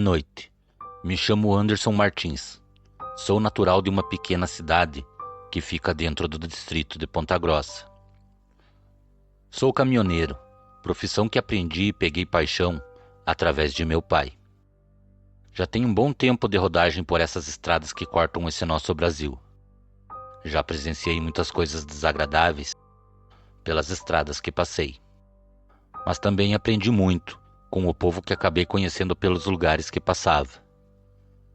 noite. Me chamo Anderson Martins. Sou natural de uma pequena cidade que fica dentro do distrito de Ponta Grossa. Sou caminhoneiro, profissão que aprendi e peguei paixão através de meu pai. Já tenho um bom tempo de rodagem por essas estradas que cortam esse nosso Brasil. Já presenciei muitas coisas desagradáveis pelas estradas que passei. Mas também aprendi muito com o povo que acabei conhecendo pelos lugares que passava.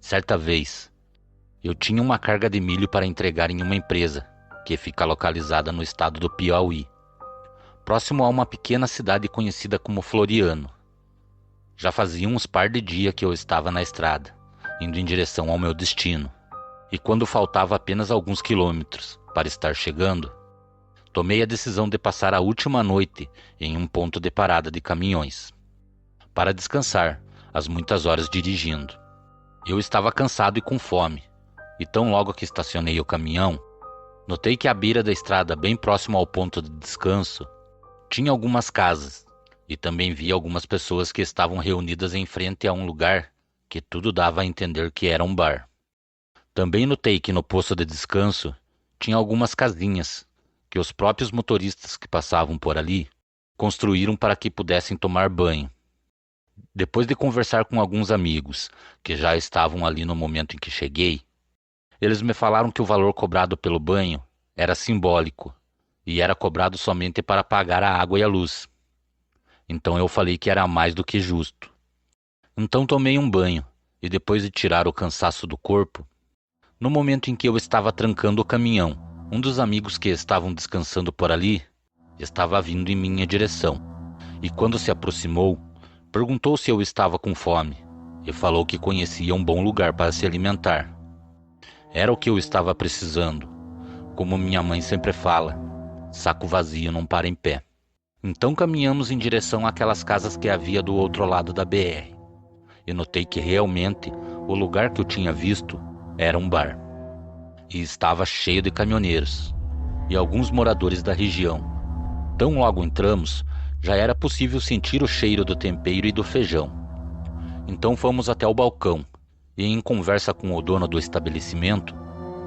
Certa vez, eu tinha uma carga de milho para entregar em uma empresa que fica localizada no estado do Piauí, próximo a uma pequena cidade conhecida como Floriano. Já fazia uns par de dias que eu estava na estrada, indo em direção ao meu destino, e quando faltava apenas alguns quilômetros para estar chegando, tomei a decisão de passar a última noite em um ponto de parada de caminhões, para descansar as muitas horas dirigindo. Eu estava cansado e com fome, e tão logo que estacionei o caminhão, notei que à beira da estrada, bem próximo ao ponto de descanso, tinha algumas casas, e também vi algumas pessoas que estavam reunidas em frente a um lugar que tudo dava a entender que era um bar. Também notei que no posto de descanso tinha algumas casinhas que os próprios motoristas que passavam por ali construíram para que pudessem tomar banho. Depois de conversar com alguns amigos que já estavam ali no momento em que cheguei, eles me falaram que o valor cobrado pelo banho era simbólico e era cobrado somente para pagar a água e a luz. Então eu falei que era mais do que justo. Então tomei um banho e depois de tirar o cansaço do corpo, no momento em que eu estava trancando o caminhão, um dos amigos que estavam descansando por ali estava vindo em minha direção. E quando se aproximou, perguntou se eu estava com fome e falou que conhecia um bom lugar para se alimentar. Era o que eu estava precisando. Como minha mãe sempre fala, saco vazio não para em pé. Então caminhamos em direção àquelas casas que havia do outro lado da BR. E notei que realmente o lugar que eu tinha visto era um bar. E estava cheio de caminhoneiros e alguns moradores da região. Tão logo entramos, já era possível sentir o cheiro do tempero e do feijão. Então fomos até o balcão e, em conversa com o dono do estabelecimento,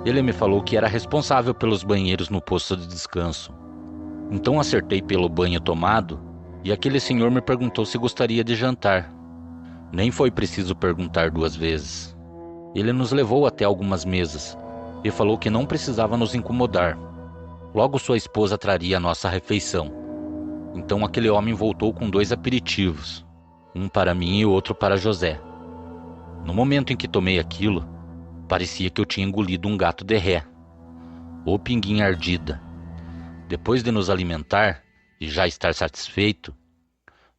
ele me falou que era responsável pelos banheiros no posto de descanso. Então acertei pelo banho tomado e aquele senhor me perguntou se gostaria de jantar. Nem foi preciso perguntar duas vezes. Ele nos levou até algumas mesas e falou que não precisava nos incomodar. Logo sua esposa traria a nossa refeição. Então aquele homem voltou com 2 aperitivos, um para mim e outro para José. No momento em que tomei aquilo, parecia que eu tinha engolido um gato de ré, ou pinguinha ardida. Depois de nos alimentar e já estar satisfeito,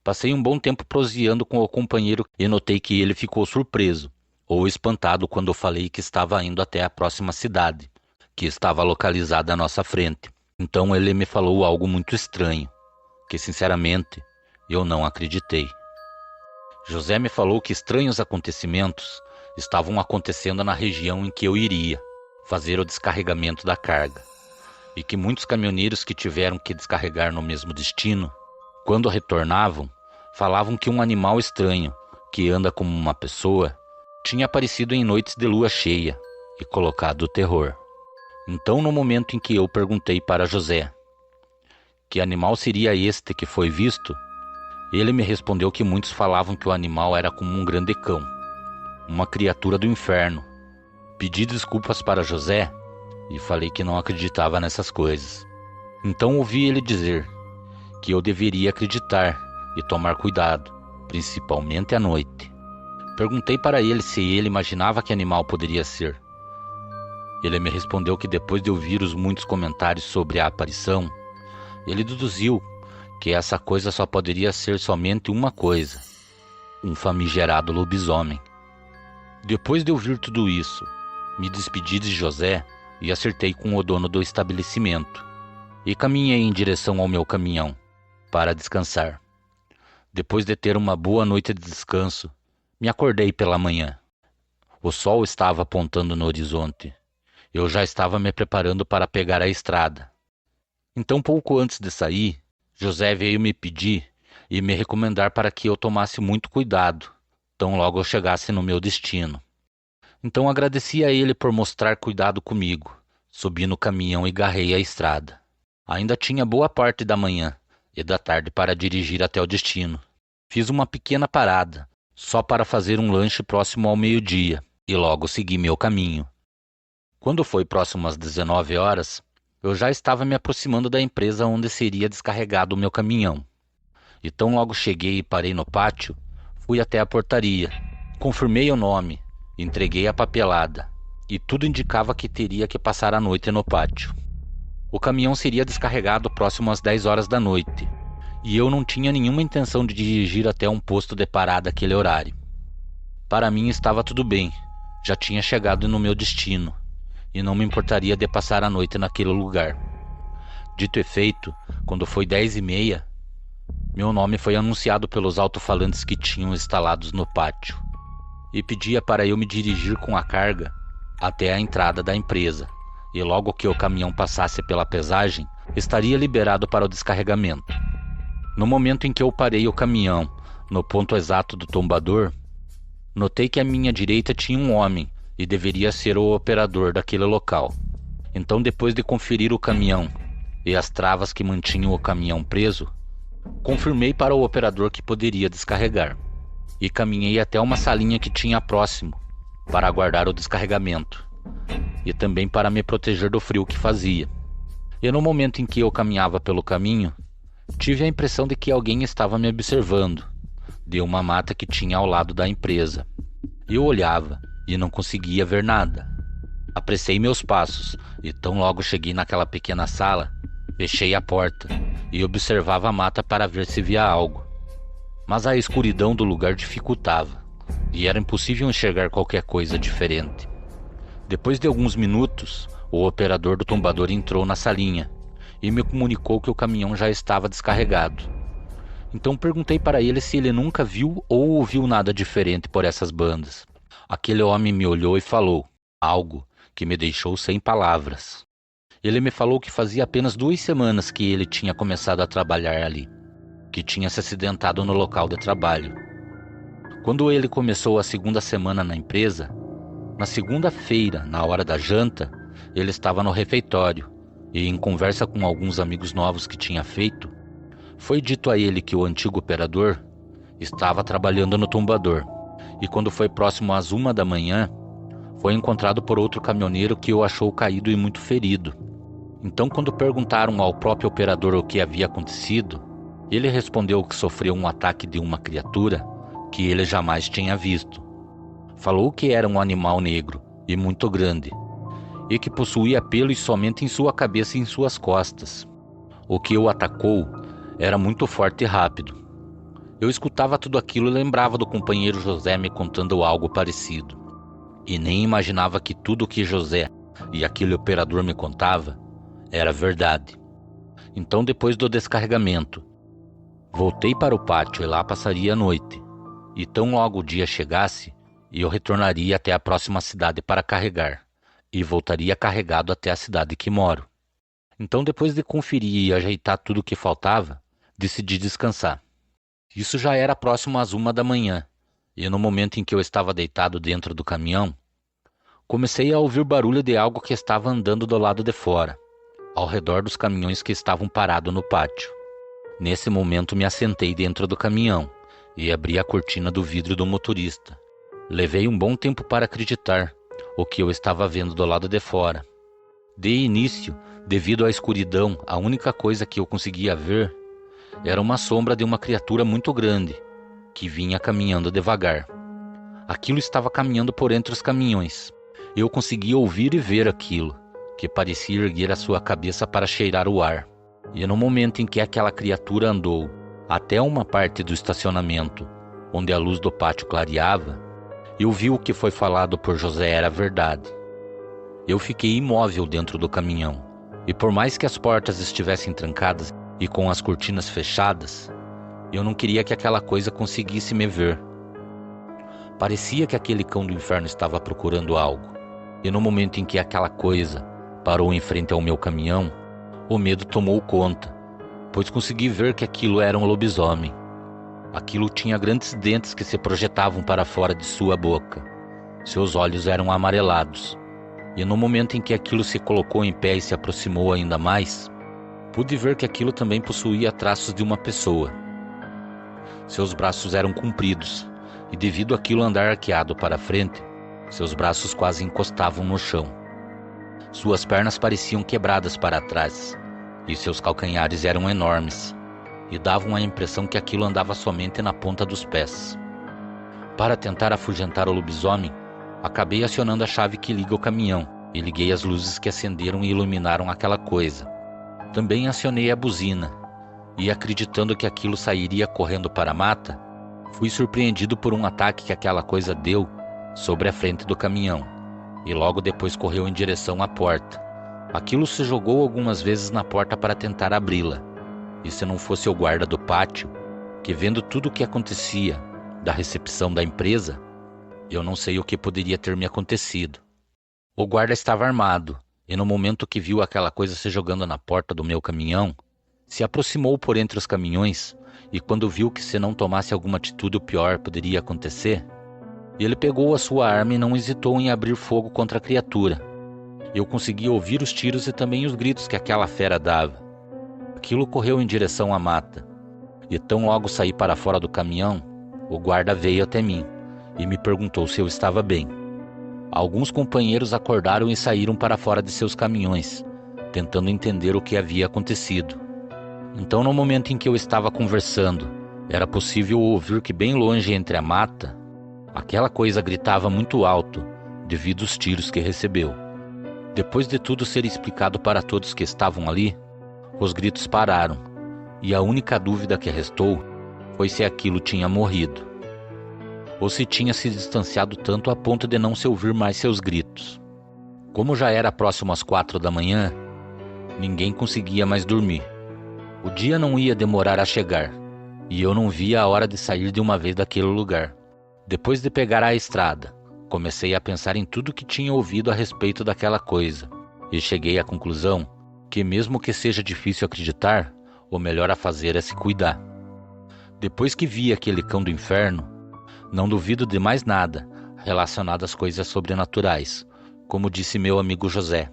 passei um bom tempo proseando com o companheiro e notei que ele ficou surpreso ou espantado quando eu falei que estava indo até a próxima cidade, que estava localizada à nossa frente. Então ele me falou algo muito estranho, que sinceramente eu não acreditei. José me falou que estranhos acontecimentos estavam acontecendo na região em que eu iria fazer o descarregamento da carga, e que muitos caminhoneiros que tiveram que descarregar no mesmo destino, quando retornavam, falavam que um animal estranho, que anda como uma pessoa, tinha aparecido em noites de lua cheia e colocado o terror. Então, no momento em que eu perguntei para José que animal seria este que foi visto, ele me respondeu que muitos falavam que o animal era como um grande cão, uma criatura do inferno. Pedi desculpas para José e falei que não acreditava nessas coisas. Então ouvi ele dizer que eu deveria acreditar e tomar cuidado, principalmente à noite. Perguntei para ele se ele imaginava que animal poderia ser. Ele me respondeu que depois de ouvir os muitos comentários sobre a aparição, ele deduziu que essa coisa só poderia ser somente uma coisa: um famigerado lobisomem. Depois de ouvir tudo isso, me despedi de José e acertei com o dono do estabelecimento e caminhei em direção ao meu caminhão para descansar. Depois de ter uma boa noite de descanso, me acordei pela manhã. O sol estava apontando no horizonte. Eu já estava me preparando para pegar a estrada. Então, pouco antes de sair, José veio me pedir e me recomendar para que eu tomasse muito cuidado, tão logo eu chegasse no meu destino. Então agradeci a ele por mostrar cuidado comigo. Subi no caminhão e garrei a estrada. Ainda tinha boa parte da manhã e da tarde para dirigir até o destino. Fiz uma pequena parada, só para fazer um lanche próximo ao meio-dia, e logo segui meu caminho. Quando foi próximo às 19 horas, eu já estava me aproximando da empresa onde seria descarregado o meu caminhão. E tão logo cheguei e parei no pátio, fui até a portaria, confirmei o nome, entreguei a papelada, e tudo indicava que teria que passar a noite no pátio. O caminhão seria descarregado próximo às 10 horas da noite, e eu não tinha nenhuma intenção de dirigir até um posto de parada àquele horário. Para mim estava tudo bem, já tinha chegado no meu destino, e não me importaria de passar a noite naquele lugar. Dito e feito, quando foi 10h30, meu nome foi anunciado pelos alto-falantes que tinham instalados no pátio, e pedia para eu me dirigir com a carga até a entrada da empresa, e logo que o caminhão passasse pela pesagem, estaria liberado para o descarregamento. No momento em que eu parei o caminhão, no ponto exato do tombador, notei que à minha direita tinha um homem, e deveria ser o operador daquele local. Então, depois de conferir o caminhão e as travas que mantinham o caminhão preso, confirmei para o operador que poderia descarregar, e caminhei até uma salinha que tinha próximo, para aguardar o descarregamento, e também para me proteger do frio que fazia. E no momento em que eu caminhava pelo caminho, tive a impressão de que alguém estava me observando, de uma mata que tinha ao lado da empresa. Eu olhava e não conseguia ver nada. Apressei meus passos, e tão logo cheguei naquela pequena sala, fechei a porta e observava a mata para ver se via algo. Mas a escuridão do lugar dificultava, e era impossível enxergar qualquer coisa diferente. Depois de alguns minutos, o operador do tombador entrou na salinha e me comunicou que o caminhão já estava descarregado. Então perguntei para ele se ele nunca viu ou ouviu nada diferente por essas bandas. Aquele homem me olhou e falou algo que me deixou sem palavras. Ele me falou que fazia apenas 2 semanas que ele tinha começado a trabalhar ali, que tinha se acidentado no local de trabalho. Quando ele começou a segunda semana na empresa, na segunda-feira, na hora da janta, ele estava no refeitório e, em conversa com alguns amigos novos que tinha feito, foi dito a ele que o antigo operador estava trabalhando no tombador, e quando foi próximo às 1 da manhã, foi encontrado por outro caminhoneiro que o achou caído e muito ferido. Então, quando perguntaram ao próprio operador o que havia acontecido, ele respondeu que sofreu um ataque de uma criatura que ele jamais tinha visto. Falou que era um animal negro e muito grande, e que possuía pelos somente em sua cabeça e em suas costas. O que o atacou era muito forte e rápido. Eu escutava tudo aquilo e lembrava do companheiro José me contando algo parecido, e nem imaginava que tudo o que José e aquele operador me contava era verdade. Então, depois do descarregamento, voltei para o pátio e lá passaria a noite, e tão logo o dia chegasse, eu retornaria até a próxima cidade para carregar, e voltaria carregado até a cidade que moro. Então, depois de conferir e ajeitar tudo o que faltava, decidi descansar. Isso já era próximo às 1 da manhã, e no momento em que eu estava deitado dentro do caminhão, comecei a ouvir barulho de algo que estava andando do lado de fora, ao redor dos caminhões que estavam parados no pátio. Nesse momento me assentei dentro do caminhão e abri a cortina do vidro do motorista. Levei um bom tempo para acreditar o que eu estava vendo do lado de fora. De início, devido à escuridão, a única coisa que eu conseguia ver era uma sombra de uma criatura muito grande, que vinha caminhando devagar. Aquilo estava caminhando por entre os caminhões. Eu conseguia ouvir e ver aquilo, que parecia erguer a sua cabeça para cheirar o ar. E no momento em que aquela criatura andou até uma parte do estacionamento, onde a luz do pátio clareava, eu vi o que foi falado por José era verdade. Eu fiquei imóvel dentro do caminhão, e por mais que as portas estivessem trancadas e com as cortinas fechadas, eu não queria que aquela coisa conseguisse me ver. Parecia que aquele cão do inferno estava procurando algo, e no momento em que aquela coisa parou em frente ao meu caminhão, o medo tomou conta, pois consegui ver que aquilo era um lobisomem. Aquilo tinha grandes dentes que se projetavam para fora de sua boca. Seus olhos eram amarelados. E no momento em que aquilo se colocou em pé e se aproximou ainda mais, pude ver que aquilo também possuía traços de uma pessoa. Seus braços eram compridos, e devido àquilo andar arqueado para frente, seus braços quase encostavam no chão. Suas pernas pareciam quebradas para trás, e seus calcanhares eram enormes, e davam a impressão que aquilo andava somente na ponta dos pés. Para tentar afugentar o lobisomem, acabei acionando a chave que liga o caminhão, e liguei as luzes que acenderam e iluminaram aquela coisa. Também acionei a buzina, e acreditando que aquilo sairia correndo para a mata, fui surpreendido por um ataque que aquela coisa deu sobre a frente do caminhão, e logo depois correu em direção à porta. Aquilo se jogou algumas vezes na porta para tentar abri-la, e se não fosse o guarda do pátio, que vendo tudo o que acontecia da recepção da empresa, eu não sei o que poderia ter me acontecido. O guarda estava armado, e no momento que viu aquela coisa se jogando na porta do meu caminhão, se aproximou por entre os caminhões, e quando viu que se não tomasse alguma atitude o pior poderia acontecer, ele pegou a sua arma e não hesitou em abrir fogo contra a criatura. Eu conseguia ouvir os tiros e também os gritos que aquela fera dava. Aquilo correu em direção à mata, e tão logo saí para fora do caminhão, o guarda veio até mim e me perguntou se eu estava bem. Alguns companheiros acordaram e saíram para fora de seus caminhões, tentando entender o que havia acontecido. Então, no momento em que eu estava conversando, era possível ouvir que bem longe entre a mata, aquela coisa gritava muito alto, devido aos tiros que recebeu. Depois de tudo ser explicado para todos que estavam ali, os gritos pararam, e a única dúvida que restou foi se aquilo tinha morrido, ou se tinha se distanciado tanto a ponto de não se ouvir mais seus gritos. Como já era próximo às 4 da manhã, ninguém conseguia mais dormir. O dia não ia demorar a chegar, e eu não via a hora de sair de uma vez daquele lugar. Depois de pegar a estrada, comecei a pensar em tudo que tinha ouvido a respeito daquela coisa, e cheguei à conclusão que mesmo que seja difícil acreditar, o melhor a fazer é se cuidar. Depois que vi aquele cão do inferno, não duvido de mais nada relacionado às coisas sobrenaturais, como disse meu amigo José.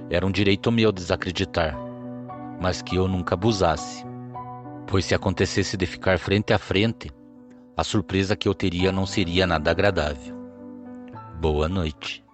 Era um direito meu desacreditar, mas que eu nunca abusasse, pois se acontecesse de ficar frente a frente, a surpresa que eu teria não seria nada agradável. Boa noite.